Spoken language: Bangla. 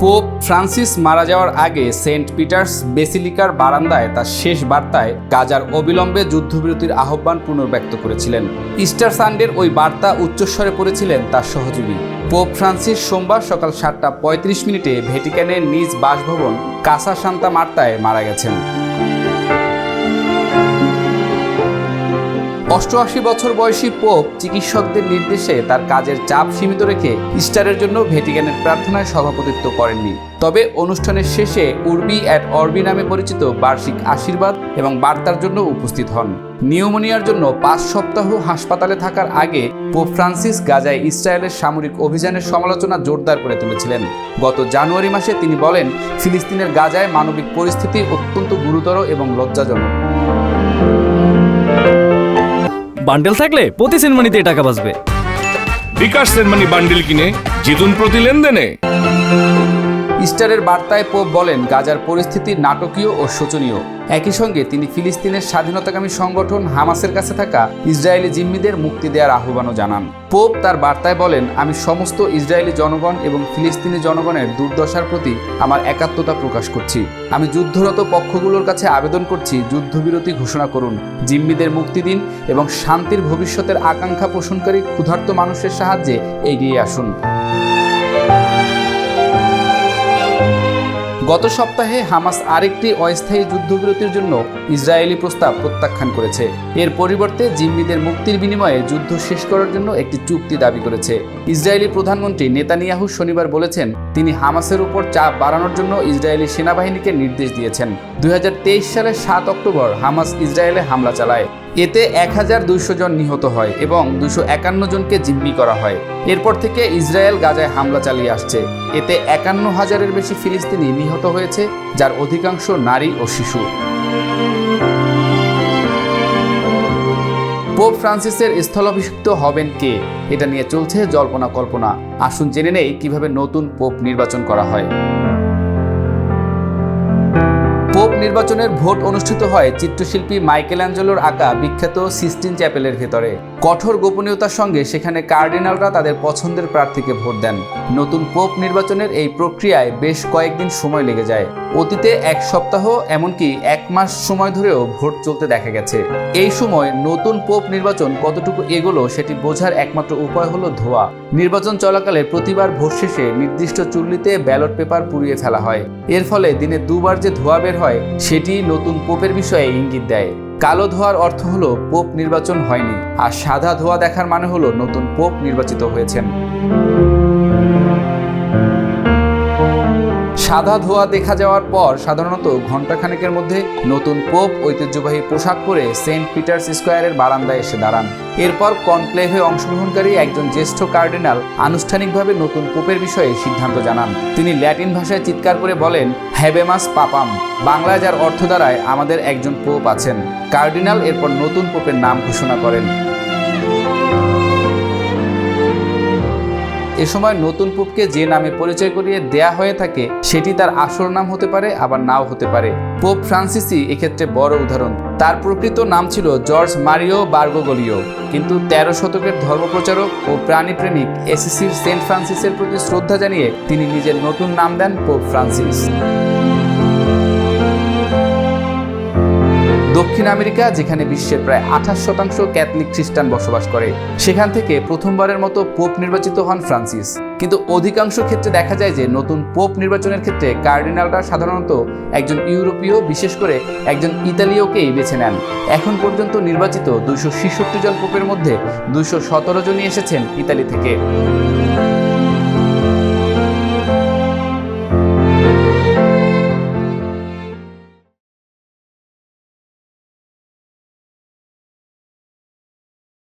পোপ ফ্রান্সিস মারা যাওয়ার আগে সেন্ট পিটার্স বেসিলিকার বারান্দায় তার শেষ বার্তায় গাজার অবিলম্বে যুদ্ধবিরতির আহ্বান পুনর্ব্যক্ত করেছিলেন। ইস্টার সানডের ওই বার্তা উচ্চস্বরে পড়েছিলেন তার সহযোগী। পোপ ফ্রান্সিস সোমবার সকাল 7:35 ভ্যাটিকানের নিজ বাসভবন কাসা সান্তা মার্তায় মারা গেছেন। 88 বছর বয়সী পোপ চিকিৎসকদের নির্দেশে তার কাজের চাপ সীমিত রেখে ইস্টারের জন্য ভ্যাটিকানের প্রার্থনায় সভাপতিত্ব করেননি। তবে অনুষ্ঠানের শেষে উর্বি অ্যাট অর্বি নামে পরিচিত বার্ষিক আশীর্বাদ এবং বার্তার জন্য উপস্থিত হন। নিউমোনিয়ার জন্য 5 সপ্তাহ হাসপাতালে থাকার আগে পোপ ফ্রান্সিস গাজায় ইসরায়েলের সামরিক অভিযানের সমালোচনা জোরদার করে তুলেছিলেন। গত জানুয়ারি মাসে তিনি বলেন, ফিলিস্তিনের গাজায় মানবিক পরিস্থিতি অত্যন্ত গুরুতর এবং লজ্জাজনক। বান্ডেল থাকলে প্রতি সেনমানিতে টাকা বাঁচবে। বিকাশ সেনমানি বান্ডেল কিনে জিতুন প্রতি লেনদেনে। ইস্টারের বার্তায় পোপ বলেন, গাজার পরিস্থিতি নাটকীয় ও শোচনীয়। একই সঙ্গে তিনি ফিলিস্তিনের স্বাধীনতাকামী সংগঠন হামাসের কাছে থাকা ইসরায়েলি জিম্মিদের মুক্তি দেওয়ার আহ্বানও জানান। পোপ তার বার্তায় বলেন, আমি সমস্ত ইসরায়েলি জনগণ এবং ফিলিস্তিনি জনগণের দুর্দশার প্রতি আমার একাত্মতা প্রকাশ করছি। আমি যুদ্ধরত পক্ষগুলোর কাছে আবেদন করছি, যুদ্ধবিরতি ঘোষণা করুন, জিম্মিদের মুক্তি দিন এবং শান্তির ভবিষ্যতের আকাঙ্ক্ষা পোষণকারী ক্ষুধার্ত মানুষের সাহায্যে এগিয়ে আসুন। গত সপ্তাহে হামাস আরেকটি অস্থায়ী যুদ্ধবিরতির জন্য ইসরায়েলি প্রস্তাব প্রত্যাখ্যান করেছে। এর পরিবর্তে জিম্মিদের মুক্তির বিনিময়ে যুদ্ধ শেষ করার জন্য একটি চুক্তি দাবি করেছে। ইসরায়েলি প্রধানমন্ত্রী নেতানিয়াহু শনিবার বলেছেন, তিনি হামাসের উপর চাপ বাড়ানোর জন্য ইসরায়েলি সেনাবাহিনীকে নির্দেশ দিয়েছেন। 2023 সালের 7 অক্টোবর হামাস ইসরায়েলে হামলা চালায়। এতে 1200 জন নিহত হয় এবং 251 জনকে জিম্মি করা হয়। এরপর থেকে ইসরায়েল গাজায় হামলা চালিয়ে আসছে। এতে 51,000-এর বেশি ফিলিস্তিনি নিহত হয়েছে, যার অধিকাংশ নারী ও শিশু। পোপ ফ্রান্সিসের স্থলাভিষিক্ত হবেন কে, এটা নিয়ে চলছে জল্পনা কল্পনা। আসুন জেনে নেই কিভাবে নতুন পোপ নির্বাচন করা হয়। পোপ নির্বাচনের ভোট অনুষ্ঠিত হয় চিত্রশিল্পী মাইকেলঅ্যাঞ্জেলোর আঁকা বিখ্যাত সিস্টিন চ্যাপেলের ভেতরে। কঠোর গোপনীয়তার সঙ্গে সেখানে কার্ডিনালরা তাদের পছন্দের প্রার্থীকে ভোট দেন। নতুন পোপ নির্বাচনের এই প্রক্রিয়ায় বেশ কয়েকদিন সময় লেগে যায়। অতীতে 1 সপ্তাহ এমনকি 1 মাস সময় ধরেও ভোট চলতে দেখা গেছে। এই সময় নতুন পোপ নির্বাচন কতটুকু এগোলো সেটি বোঝার একমাত্র উপায় হলো ধোঁয়া। নির্বাচন চলাকালে প্রতিবার ভোট শেষে নির্দিষ্ট চুল্লিতে ব্যালট পেপার পুড়িয়ে ফেলা হয়। এর ফলে দিনে 2 বার যে ধোঁয়া বের হয় সেটি নতুন পোপের বিষয়ে ইঙ্গিত দেয়। কালো ধোঁয়ার অর্থ হলো পোপ নির্বাচন হয়নি, আর সাদা ধোঁয়া দেখার মানে হলো নতুন পোপ নির্বাচিত হয়েছেন। সাদা ধোঁয়া দেখা যাওয়ার পর সাধারণত ঘণ্টাখানেকের মধ্যে নতুন পোপ ঐতিহ্যবাহী পোশাক পরে সেন্ট পিটার্স স্কোয়ারের বারান্দায় এসে দাঁড়ান। এরপর কনক্লেভে অংশগ্রহণকারী একজন জ্যেষ্ঠ কার্ডিনাল আনুষ্ঠানিকভাবে নতুন পোপের বিষয়ে সিদ্ধান্ত জানান। তিনি ল্যাটিন ভাষায় চিৎকার করে বলেন, হ্যাবেমাস পাপাম, বাংলায় যার অর্থ দাঁড়ায়, আমাদের একজন পোপ আছেন। কার্ডিনাল এরপর নতুন পোপের নাম ঘোষণা করেন। এ সময় নতুন পোপকে যে নামে পরিচয় করিয়ে দেয়া হয়ে থাকে সেটি তার আসল নাম হতে পারে, আবার নাও হতে পারে। পোপ ফ্রান্সিসই এক্ষেত্রে বড় উদাহরণ। তার প্রকৃত নাম ছিল জর্জ মারিও বার্গোগলিও, কিন্তু 13 শতকের ধর্মপ্রচারক ও প্রাণীপ্রেমিক এসিসির সেন্ট ফ্রান্সিসের প্রতি শ্রদ্ধা জানিয়ে তিনি নিজের নতুন নাম দেন পোপ ফ্রান্সিস। দক্ষিণ আমেরিকা, যেখানে বিশ্বের প্রায় 28% ক্যাথলিক খ্রিস্টান বসবাস করে, সেখান থেকে প্রথমবারের মতো পোপ নির্বাচিত হন ফ্রান্সিস। কিন্তু অধিকাংশ ক্ষেত্রে দেখা যায় যে নতুন পোপ নির্বাচনের ক্ষেত্রে কার্ডিনালরা সাধারণত একজন ইউরোপীয়, বিশেষ করে একজন ইতালীয়কেই বেছে নেন। এখন পর্যন্ত নির্বাচিত 266 জন পোপের মধ্যে 217 জনই এসেছেন ইতালি থেকে।